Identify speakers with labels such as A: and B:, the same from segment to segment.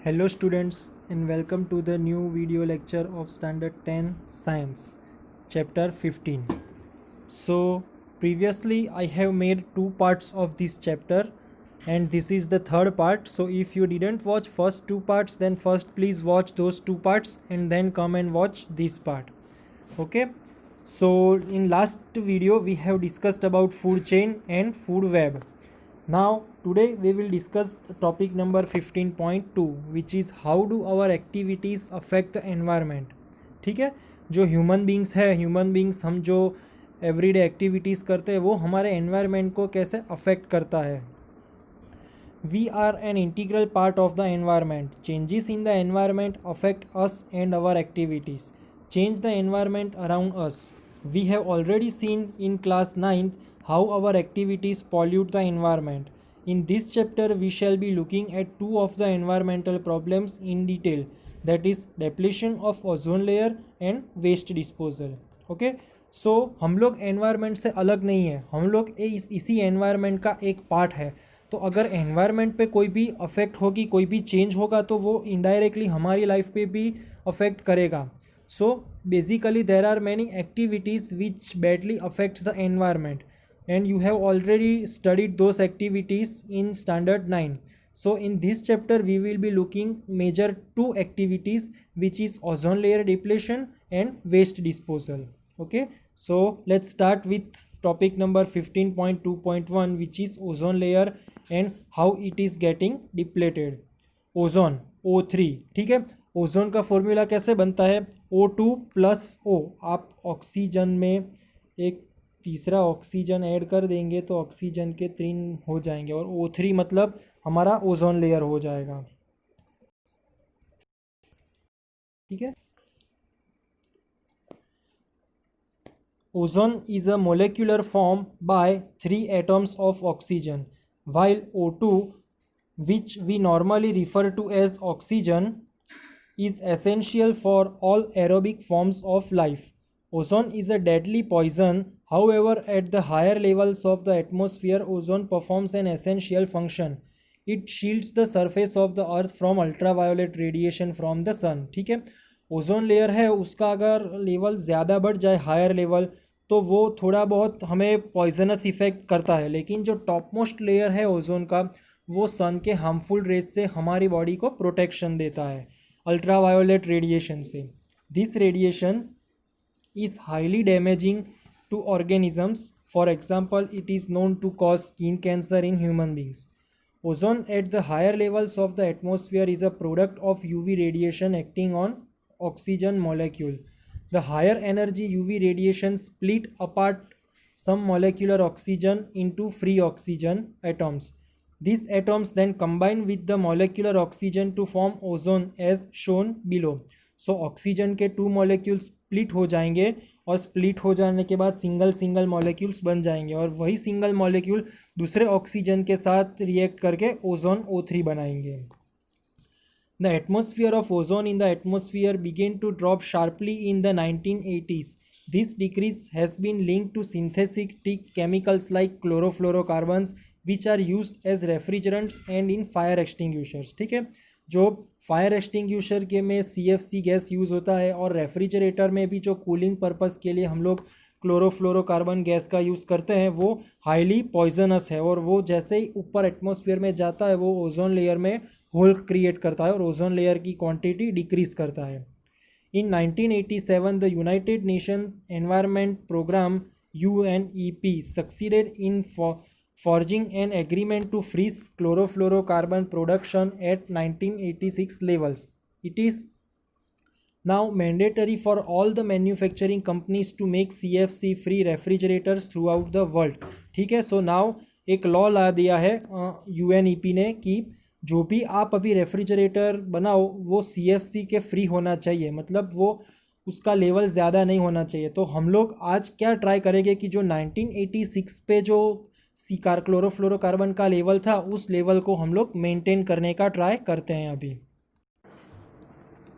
A: Hello students and welcome to the new video lecture of Standard 10 Science, Chapter 15. So previously I have made two parts of this chapter and this is the third part. So if you didn't watch first two parts, then first please watch those two parts and then come and watch this part. Okay. So in last video we have discussed about food chain and food web. Now today we will discuss the topic number 15.2 which is how do our activities affect the environment. ठीक है, जो human beings है, human beings हम जो everyday activities करते हैं वो हमारे एनवायरनमेंट को कैसे अफेक्ट करता है. We are an integral part of the environment. Changes in the environment affect us and our activities. Change the environment around us. We have already seen in class 9th how our activities pollute the environment. In this chapter, we shall be looking at two of the environmental problems in detail, that is depletion of ozone layer and waste disposal. Okay? So हम लोग environment से अलग नहीं है, हम लोग इसी environment का एक पार्ट है. तो अगर एनवायरनमेंट पे कोई भी अफेक्ट होगी, कोई भी चेंज होगा तो वो इनडायरेक्टली हमारी लाइफ पे भी अफेक्ट करेगा. So basically there are many activities which badly affects the environment and you have already studied those activities in standard 9. So in this chapter we will be looking major two activities, which is ozone layer depletion and waste disposal. Okay, so let's start with topic number 15.2.1 which is ozone layer and how it is getting depleted. Ozone O3. ठीक है, ozone का formula कैसे बनता है? O2 plus O. आप oxygen में एक तीसरा ऑक्सीजन ऐड कर देंगे तो ऑक्सीजन के 3 हो जाएंगे और O3 मतलब हमारा ओजोन लेयर हो जाएगा. ठीक है, ozone is a molecular form by 3 atoms of oxygen, while O2, which we normally refer to as oxygen, is essential for all aerobic forms of life. Ozone is a deadly poison. However, at the higher levels of the atmosphere, ozone performs an essential function. It shields the surface of the earth from ultraviolet radiation from the sun. ठीक है, ozone layer है उसका अगर level ज़्यादा बढ़ जाए, higher level, तो वो थोड़ा बहुत हमें पॉइजनस इफेक्ट करता है. लेकिन जो टॉप मोस्ट लेयर है ओजोन का, वो सन के हार्मफुल रेज से हमारी बॉडी को प्रोटेक्शन देता है, अल्ट्रावायोलेट रेडिएशन से. This radiation is highly damaging to organisms. For example, it is known to cause skin cancer in human beings. Ozone at the higher levels of the atmosphere is a product of UV radiation acting on oxygen molecule. The higher energy UV radiation split apart some molecular oxygen into free oxygen atoms. These atoms then combine with the molecular oxygen to form ozone as shown below. So oxygen के 2 molecules split हो जाएंगे और split हो जाने के बाद single molecules बन जाएंगे और वही सिंगल मॉलिक्यूल दूसरे ऑक्सीजन के साथ रिएक्ट करके ओजोन O3 बनाएंगे. The atmosphere of ozone in the atmosphere began to drop sharply in the 1980s. This decrease has been linked to synthetic chemicals like chlorofluorocarbons which are used as refrigerants and in fire extinguishers. ठीक है, जो fire extinguisher के में CFC gas use होता है और refrigerator में भी जो कूलिंग पर्पस के लिए हम लोग क्लोरोफ्लोरोकार्बन गैस का यूज़ करते हैं वो हाईली पॉइजनस है और वो जैसे ही ऊपर एटमॉस्फेयर में जाता है वो ओजोन लेयर में होल क्रिएट करता है और ओजोन लेयर की क्वांटिटी डिक्रीज करता है. In 1987 the United Nation Environment Programme UNEP succeeded in forging an agreement to freeze chlorofluorocarbon production at 1986 levels. It is now mandatory for all the manufacturing companies to make CFC free refrigerators throughout the world. ठीक है, so now एक law ला दिया है UNEP ने कि जो भी आप अभी रेफ्रिजरेटर बनाओ वो CFC के फ्री होना चाहिए, मतलब वो उसका लेवल ज़्यादा नहीं होना चाहिए. तो हम लोग आज क्या ट्राई करेंगे कि जो 1986 पे जो क्लोरोफ्लोरोकार्बन का लेवल था उस लेवल को हम लोग मेंटेन करने का ट्राई करते हैं अभी.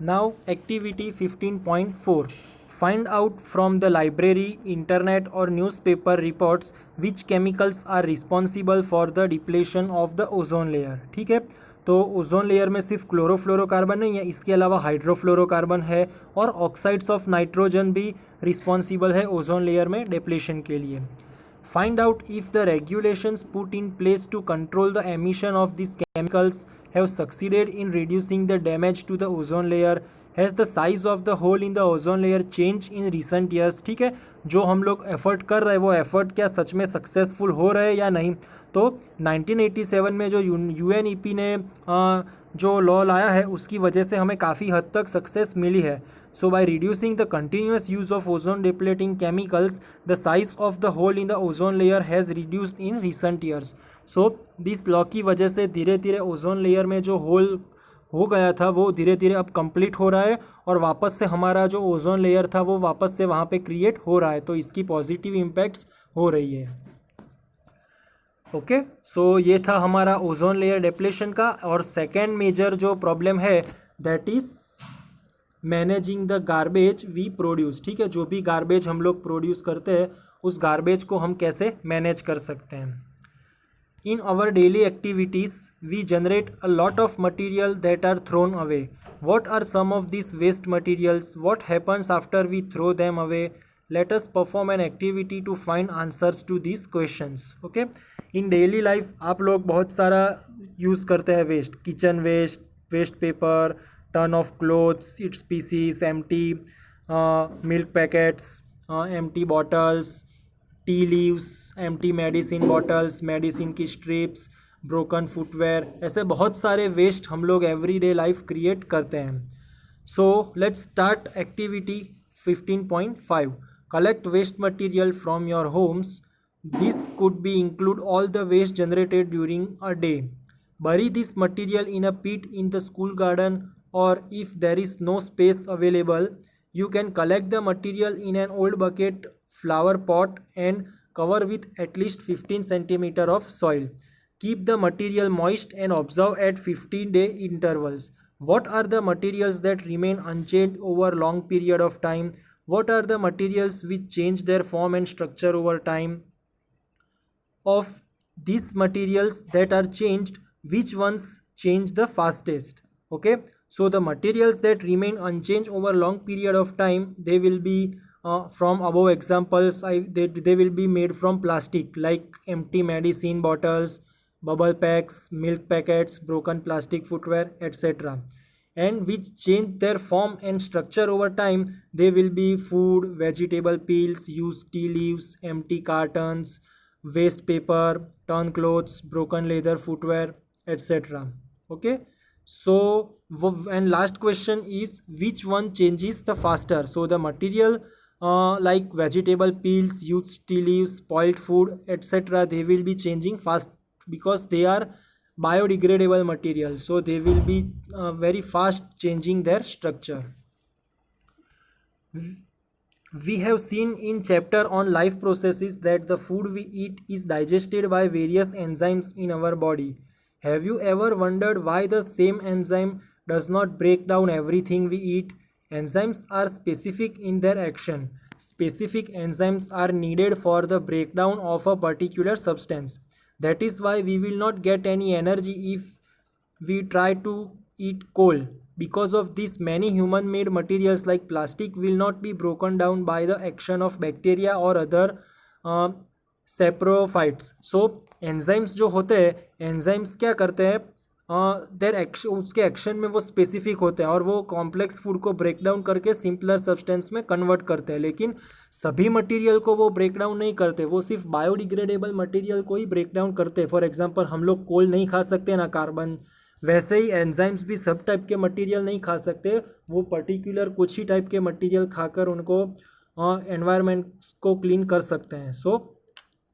A: Now activity 15.4. Find out from the library, internet और newspaper reports which chemicals are responsible for the depletion of the ozone layer. ठीक है, तो ओजोन लेयर में सिर्फ क्लोरोफ्लोरोकार्बन नहीं है, इसके अलावा हाइड्रोफ्लोरोकार्बन है और ऑक्साइड्स ऑफ नाइट्रोजन भी रिस्पॉन्सिबल है ओजोन लेयर में डिप्लीशन के लिए. Find out if the regulations put in place to control the emission of these chemicals have succeeded in reducing the damage to the ozone layer. Has the size of the hole in the ozone layer changed in recent years? ठीक है, जो हम लोग effort कर रहे हैं वो effort क्या सच में सक्सेसफुल हो रहे हैं या नहीं. तो 1987 में जो UNEP ने जो लॉ लाया है उसकी वजह से हमें काफ़ी हद तक सक्सेस मिली है. So by reducing the continuous use of ozone depleting chemicals, the size of the hole in the ozone layer has reduced in recent years. So this law की वजह से धीरे धीरे ओजोन लेयर में जो होल हो गया था वो धीरे धीरे अब कंप्लीट हो रहा है और वापस से हमारा जो ओजोन लेयर था वो वापस से वहाँ पे क्रिएट हो रहा है. तो इसकी पॉजिटिव इम्पैक्ट्स हो रही है. ओके, सो ये था हमारा ओजोन लेयर डिप्लेशन का. और सेकेंड मेजर जो प्रॉब्लम है that is managing the garbage we produce. ठीक है, जो भी गार्बेज हम लोग प्रोड्यूस करते हैं उस गार्बेज को हम कैसे मैनेज कर सकते हैं. In our daily activities we generate a lot of material that are thrown away. What are some of this waste materials? What happens after we throw them away? Let us perform an activity to find answers to this questions. Okay, in daily life आप लोग बहुत सारा use करते हैं waste. Kitchen waste, waste paper, ton of clothes, its pieces, empty milk packets, empty bottles, tea leaves, empty medicine bottles, medicine की strips, broken footwear, ऐसे बहुत सारे वेस्ट हम लोग एवरीडे लाइफ क्रिएट करते हैं. So let's start activity 15.5. Collect waste material from your homes. This could be include all the waste generated during a day. bury this material in a pit in the school garden, or if there is no space available, you can collect the material in an old bucket, flower pot and cover with at least 15 centimeter of soil. Keep the material moist and observe at 15-day intervals. What are the materials that remain unchanged over long period of time? What are the materials which change their form and structure over time? Of these materials that are changed, which ones change the fastest? Okay, so the materials that remain unchanged over long period of time, they will be from above examples, they will be made from plastic, like empty medicine bottles, bubble packs, milk packets, broken plastic footwear, etc. And which change their form and structure over time, they will be food, vegetable peels, used tea leaves, empty cartons, waste paper, torn clothes, broken leather footwear, etc. Okay, so and last question is which one changes the faster? So the material like vegetable peels, used tea leaves, spoiled food, etc., they will be changing fast because they are biodegradable material, so they will be very fast changing their structure. We have seen in chapter on life processes that the food we eat is digested by various enzymes in our body. Have you ever wondered why the same enzyme does not break down everything we eat? Enzymes are specific in their action. Specific enzymes are needed for the breakdown of a particular substance. That is why we will not get any energy if we try to eat coal. Because of this, many human-made materials like plastic will not be broken down by the action of bacteria or other saprophytes. So enzymes जो होते हैं, enzymes क्या करते हैं, देर action, उसके action में वो specific होते हैं और वो कॉम्प्लेक्स फूड को ब्रेक डाउन करके सिंपलर सब्सटेंस में कन्वर्ट करते हैं. लेकिन सभी मटेरियल को वो ब्रेक डाउन नहीं करते, वो सिर्फ बायोडिग्रेडेबल मटेरियल को ही ब्रेक डाउन करते हैं. फॉर एग्जांपल हम लोग कोल नहीं खा सकते ना कार्बन, वैसे ही एंजाइम्स भी सब टाइप के मटेरियल नहीं खा सकते, वो पर्टिकुलर कुछ ही टाइप के मटेरियल खाकर उनको एनवायरनमेंट को क्लीन कर सकते हैं. सो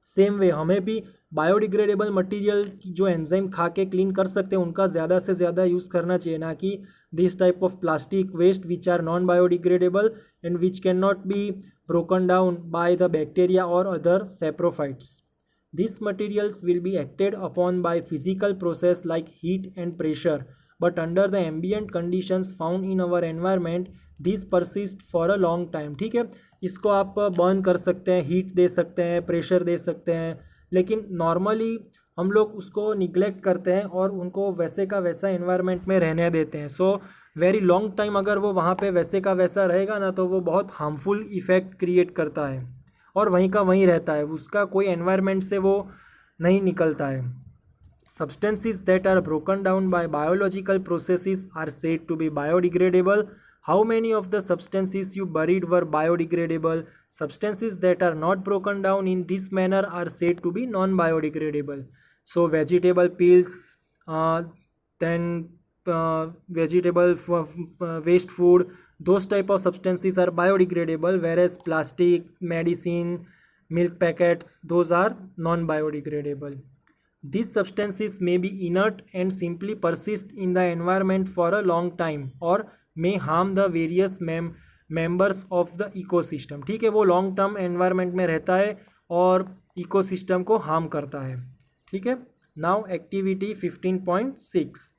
A: सेम वे हमें भी बायोडिग्रेडेबल मटेरियल की जो एंजाइम खा के क्लीन कर सकते हैं उनका ज़्यादा से ज़्यादा यूज़ करना चाहिए, ना कि this type of plastic waste which are non biodegradable and which can not be broken down by the bacteria और other saprophytes. These materials will be acted upon by physical process like heat and pressure, but under the ambient conditions found in our environment, these persist for a long time. ठीक है, इसको आप burn कर सकते हैं, heat दे सकते हैं, pressure दे सकते हैं, लेकिन नॉर्मली हम लोग उसको निग्लेक्ट करते हैं और उनको वैसे का वैसा एनवायरनमेंट में रहने देते हैं। सो वेरी लॉन्ग टाइम अगर वो वहाँ पे वैसे का वैसा रहेगा ना, तो वो बहुत हार्मफुल इफ़ेक्ट क्रिएट करता है और वहीं का वहीं रहता है, उसका कोई एनवायरनमेंट से वो नहीं निकलता है। Substances that are broken down by biological processes are said to be biodegradable. How many of the substances you buried were biodegradable? Substances that are not broken down in this manner are said to be non-biodegradable. So vegetable peels, then vegetable waste food, those type of substances are biodegradable, whereas plastic, medicine, milk packets, those are non-biodegradable. These substances may be inert and simply persist in the environment for a long time or may harm the various members of the ecosystem. ठीक है, वो long term environment में रहता है और ecosystem को harm करता है। ठीक है, now activity 15.6,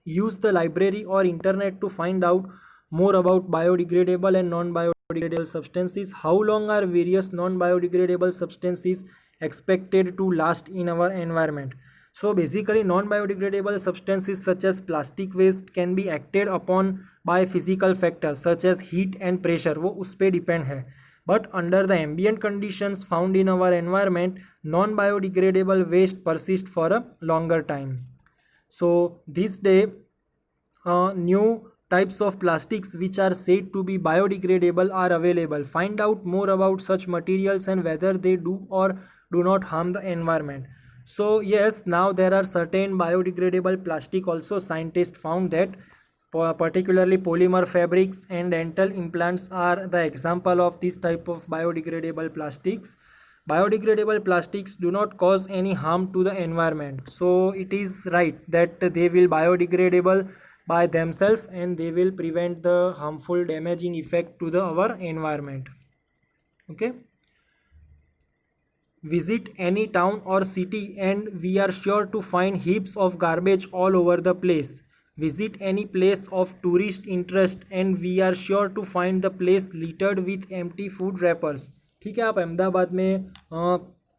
A: use the library or internet to find out more about biodegradable and non-biodegradable substances. How long are various non-biodegradable substances expected to last in our environment? So basically non-biodegradable substances such as plastic waste can be acted upon by physical factors such as heat and pressure, वो उस पे depend है। But under the ambient conditions found in our environment, non-biodegradable waste persist for a longer time. So this day new types of plastics which are said to be biodegradable are available. Find out more about such materials and whether they do or do not harm the environment. So yes, now there are certain biodegradable plastic also. Scientists found that particularly polymer fabrics and dental implants are the example of this type of biodegradable plastics. Biodegradable plastics do not cause any harm to the environment, so it is right that they will biodegradable by themselves and they will prevent the harmful damaging effect to the our environment. Okay, visit any town or city and we are sure to find heaps of garbage all over the place. Visit any place of tourist interest and we are sure to find the place littered with empty food wrappers. ठीक है, आप अहमदाबाद में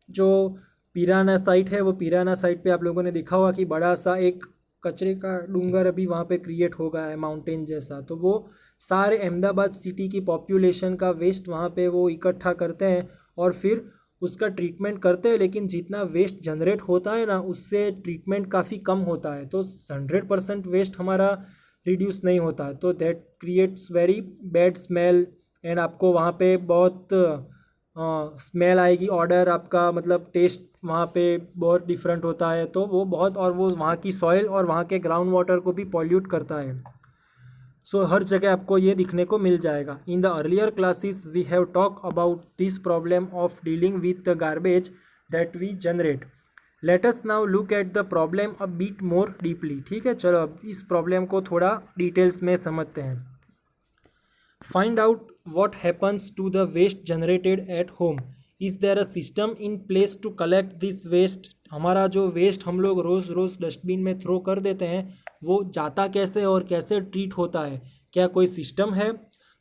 A: जो पिराना site है, वो पिराना site पे आप लोगों ने देखा होगा कि बड़ा सा एक कचरे का डूंगर अभी वहाँ पे क्रिएट हो गया है, माउंटेन जैसा। तो वो सारे अहमदाबाद सिटी की पॉपुलेशन का वेस्ट वहाँ पे वो इकट्ठा करते हैं और फिर उसका ट्रीटमेंट करते हैं, लेकिन जितना वेस्ट जनरेट होता है ना, उससे ट्रीटमेंट काफ़ी कम होता है, तो 100% वेस्ट हमारा रिड्यूस नहीं होता है। तो that creates very bad smell and आपको वहाँ पे बहुत स्मेल आएगी, ऑर्डर आपका मतलब टेस्ट वहाँ पे बहुत डिफरेंट होता है। तो वो बहुत, और वो वहाँ की सॉइल और वहाँ के ग्राउंड वाटर को भी पॉल्यूट करता है। सो हर जगह आपको ये दिखने को मिल जाएगा। In the earlier classes we have talk about this problem of dealing with the garbage that we generate. Let us now look at the problem a bit more deeply. ठीक है, चलो अब इस प्रॉब्लम को थोड़ा डिटेल्स में समझते हैं। Find out what happens to the waste generated at home. Is there a system in place to collect this waste? हमारा जो वेस्ट हम लोग रोज़ रोज़ डस्टबिन में थ्रो कर देते हैं, वो जाता कैसे और कैसे ट्रीट होता है? क्या कोई सिस्टम है?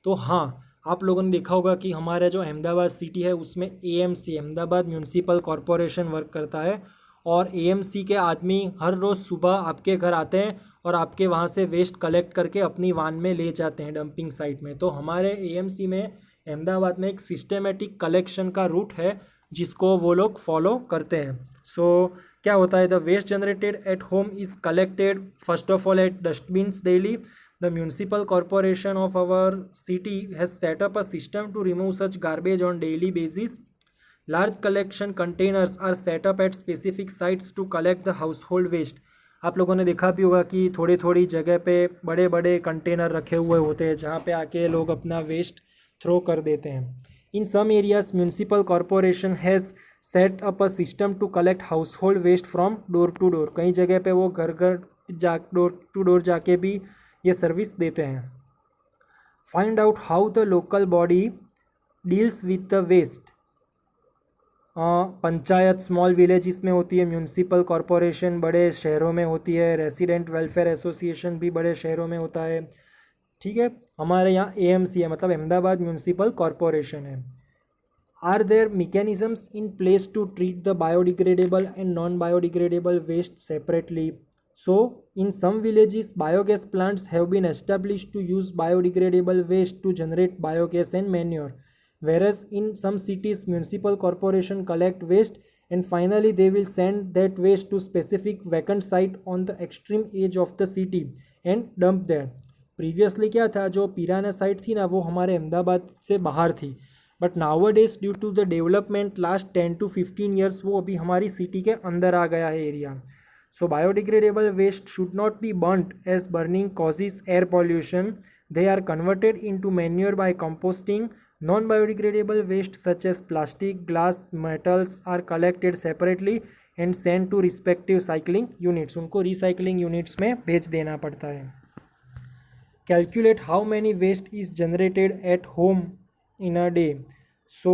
A: तो हाँ, आप लोगों ने देखा होगा कि हमारा जो अहमदाबाद सिटी है उसमें AMC, Ahmedabad municipal corporation work करता है और AMC के आदमी हर रोज़ सुबह आपके घर आते हैं और आपके वहाँ से वेस्ट कलेक्ट करके अपनी वान में ले जाते हैं डंपिंग साइट में। तो हमारे AMC में अहमदाबाद में एक सिस्टमेटिक कलेक्शन का रूट है जिसको वो लोग फॉलो करते हैं। सो क्या होता है, the waste generated at home is collected first of all at dustbins daily. The municipal corporation of our city has set up a system to remove such garbage on daily basis. Large collection containers are set up at specific sites to collect the household waste. आप लोगों ने देखा भी होगा कि थोड़ी थोड़ी जगह पे बड़े बड़े कंटेनर रखे हुए होते हैं जहाँ पे आके लोग अपना वेस्ट थ्रो कर देते हैं। In some areas municipal corporation has set up a system to collect household waste from door to door. कई जगह पे वो घर घर डोर टू डोर जाके भी ये सर्विस देते हैं। Find out how the local body deals with the waste. Panchayat small villages में होती है, म्यूनसिपल कॉरपोरेशन बड़े शहरों में होती है, रेसिडेंट वेलफेयर एसोसिएशन भी बड़े शहरों में होता है। ठीक है, हमारे यहाँ AMC है, मतलब अहमदाबाद म्यूनसिपल कॉरपोरेशन है। Are there mechanisms in place to treat the biodegradable and non-biodegradable waste separately? So, in some villages, biogas plants have been established to use biodegradable waste to generate biogas and manure, whereas in some cities, municipal corporation collect waste and finally they will send that waste to specific vacant site on the extreme edge of the city and dump there. Previously क्या था, जो पिराना site थी ना वो हमारे अहमदाबाद से बाहर थी, but nowadays due to the development last 10 to 15 years वो अभी हमारी सिटी के अंदर आ गया है area. So biodegradable waste should not be burned as burning causes air pollution. They are converted into manure by composting. Non-biodegradable waste such as plastic, glass, metals are collected separately and sent to respective recycling units. उनको recycling units में भेज देना पड़ता है. Calculate how many waste is generated at home in a day. So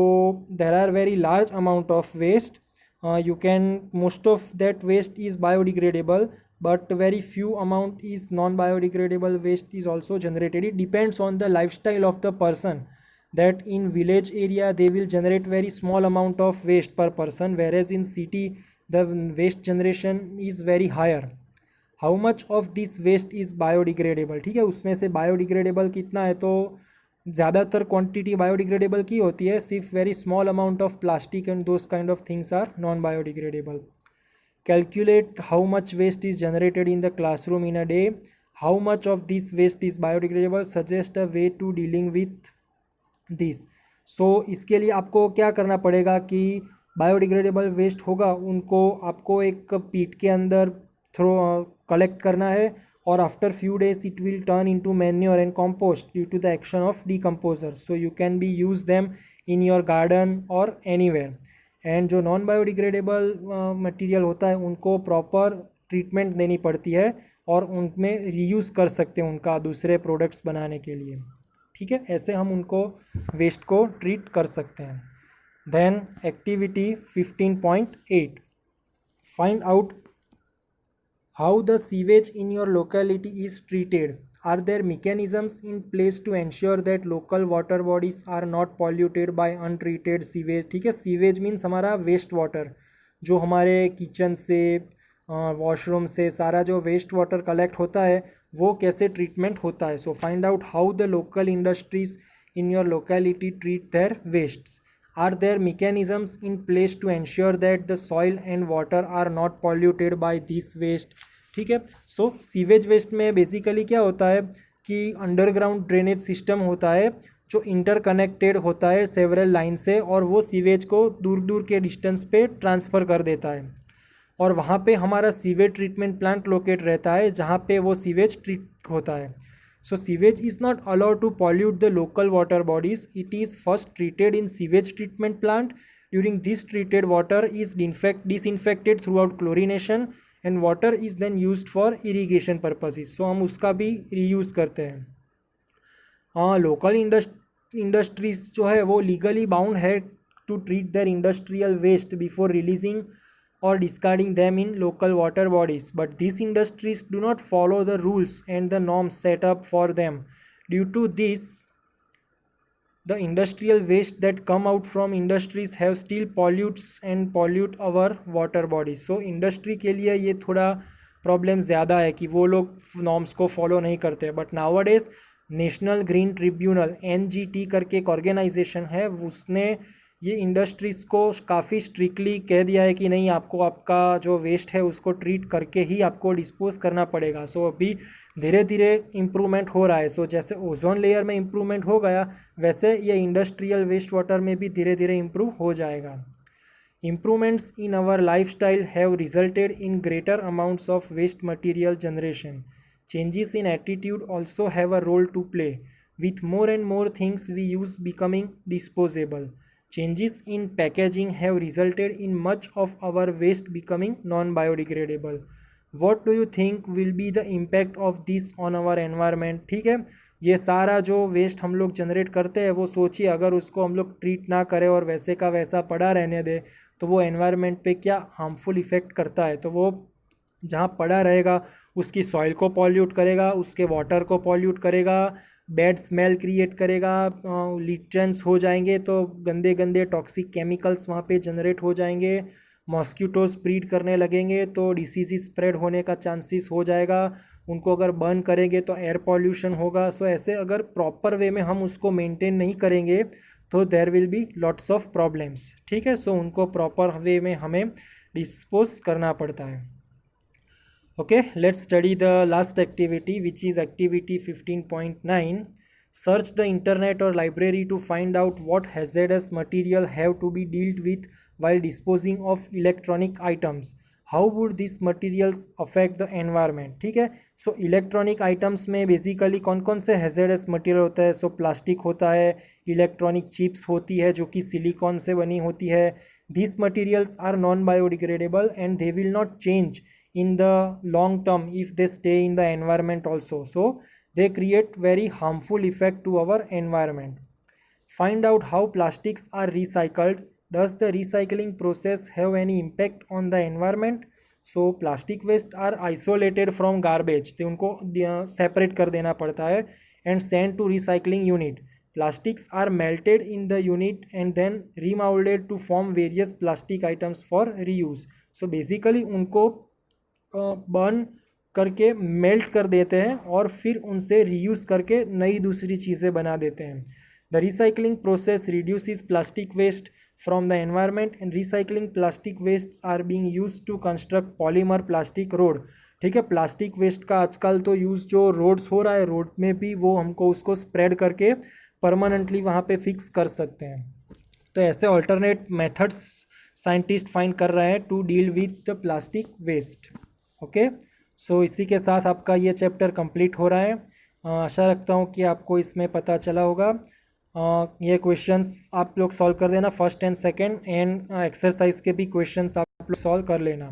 A: there are very large amount of waste. Most of that waste is biodegradable, but very few amount is non-biodegradable waste is also generated. It depends on the lifestyle of the person, that in village area they will generate very small amount of waste per person, whereas in city the waste generation is very higher. How much of this waste is biodegradable. ठीक है, उसमें से biodegradable कितना है, तो ज़्यादातर quantity biodegradable की होती है, सिर्फ very small amount of plastic and those kind of things are non biodegradable. Calculate how much waste is generated in the classroom in a day. How much of this waste is biodegradable. Suggest a way to dealing with this. So इसके लिए आपको क्या करना पड़ेगा कि biodegradable waste होगा उनको आपको एक पीट के अंदर कलेक्ट करना है, और after few days it will turn into manure and compost due to the action of decomposer. So you can be use them in your garden और एनीवेयर. एंड जो नॉन बायोडिग्रेडेबल मटेरियल होता है उनको proper treatment देनी पड़ती है और उनमें रीयूज़ कर सकते हैं उनका दूसरे प्रोडक्ट्स बनाने के लिए. ठीक है, ऐसे हम उनको वेस्ट को ट्रीट कर सकते हैं. Then activity 15.8, find out how the sewage in your locality is treated. Are there mechanisms in place to ensure that local water bodies are not polluted by untreated sewage? ठीक है, sewage means हमारा waste water, जो हमारे kitchen से washroom से सारा जो waste water collect होता है वो कैसे ट्रीटमेंट होता है. So find out how the local industries in your locality treat their wastes. Are there mechanisms in place to ensure that the soil and water are not polluted by this waste? ठीक है, सो sewage waste में basically क्या होता है कि underground drainage system होता है जो इंटरकनेक्टेड होता है सेवरल लाइन से, और वो सीवेज को दूर दूर के डिस्टेंस पे ट्रांसफ़र कर देता है, और वहाँ पे हमारा सीवेज ट्रीटमेंट प्लांट लोकेट रहता है जहाँ पे वो सीवेज ट्रीट होता है. So sewage is not allowed to pollute the local water bodies. It is first treated in sewage treatment plant. During this treated water is disinfected throughout chlorination and water is then used for irrigation purposes. So हम उसका भी reuse करते हैं. हाँ, local industries जो है वो legally bound है to treat their industrial waste before releasing or discarding them in local water bodies, but these industries do not follow the rules and the norms set up for them. Due to this, the industrial waste that come out from industries have still pollutes and pollute our water bodies. So industry के लिए ये थोड़ा problem ज़्यादा है कि वो लोग norms को फॉलो नहीं करते. But nowadays national green tribunal NGT करके एक ऑर्गेनाइजेशन है, उसने ये इंडस्ट्रीज़ को काफ़ी स्ट्रिक्टली कह दिया है कि नहीं, आपको आपका जो वेस्ट है उसको ट्रीट करके ही आपको डिस्पोज करना पड़ेगा. सो अभी धीरे धीरे इम्प्रूवमेंट हो रहा है. सो जैसे ओजोन लेयर में इम्प्रूवमेंट हो गया वैसे ये इंडस्ट्रियल वेस्ट वाटर में भी धीरे धीरे इम्प्रूव हो जाएगा. Improvements in our lifestyle have resulted in greater amounts of waste material generation. Changes in attitude also have a role to play. With more and more things we use becoming disposable. Changes in packaging have resulted in much of our waste becoming non-biodegradable. What do you think will be the impact of this on our environment? ठीक है, ये सारा जो waste हम लोग generate करते हैं वो सोचिए अगर उसको हम लोग ट्रीट ना करें और वैसे का वैसा पड़ा रहने दें तो वो एनवायरनमेंट पे क्या हार्मफुल इफ़ेक्ट करता है. तो वो जहाँ पड़ा रहेगा उसकी सॉइल को पॉल्यूट करेगा, उसके वाटर को पॉल्यूट करेगा, बैड स्मेल क्रिएट करेगा, लिटरेंस हो जाएंगे तो गंदे गंदे टॉक्सिक केमिकल्स वहाँ पे जनरेट हो जाएंगे, मॉस्किटोज ब्रीड करने लगेंगे तो डिसीज स्प्रेड होने का चांसेस हो जाएगा। उनको अगर बर्न करेंगे तो एयर पॉल्यूशन होगा। सो ऐसे अगर प्रॉपर वे में हम उसको मेंटेन नहीं करेंगे तो there will be lots of problems. ठीक है, सो उनको प्रॉपर वे में हमें डिस्पोज करना पड़ता है। Okay, let's study the last activity, which is activity 15.9. Search the internet or library to find out what hazardous material have to be dealt with while disposing of electronic items. How would these materials affect the environment? ठीक है, so electronic items में basically कौन कौन से hazardous material होता है? सो plastic होता है, इलेक्ट्रॉनिक चिप्स होती है जो कि सिलिकॉन से बनी होती है। These materials are non biodegradable and they will not change in the long term if they stay in the environment also, so they create very harmful effect to our environment. Find out how plastics are recycled. Does the recycling process have any impact on the environment? So plastic waste are isolated from garbage, तो उनको separate कर देना पड़ता है and sent to recycling unit. Plastics are melted in the unit and then remolded to form various plastic items for reuse. So basically उनको burn करके melt कर देते हैं और फिर उनसे रीयूज़ करके नई दूसरी चीज़ें बना देते हैं। The recycling process reduces plastic waste from the environment and recycling plastic waste are being used to construct polymer plastic road. ठीक है, प्लास्टिक वेस्ट का आजकल तो यूज़ जो रोड्स हो रहा है, रोड में भी वो हमको उसको स्प्रेड करके परमानेंटली वहाँ पे फिक्स कर सकते हैं। तो ऐसे ऑल्टरनेट मेथड्स साइंटिस्ट फाइंड कर रहे हैं to deal with the plastic waste. Okay, so इसी के साथ आपका ये चैप्टर कंप्लीट हो रहा है। आशा रखता हूँ कि आपको इसमें पता चला होगा। ये क्वेश्चंस आप लोग सॉल्व कर देना, first and second, and exercise के भी क्वेश्चंस आप लोग सॉल्व कर लेना।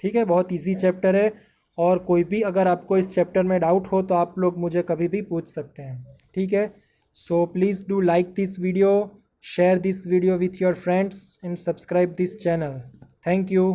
A: ठीक है, बहुत इजी चैप्टर है और कोई भी अगर आपको इस चैप्टर में डाउट हो तो आप लोग मुझे कभी भी पूछ सकते हैं। ठीक है, so please do like this video, share this video with your friends and subscribe this channel. Thank you.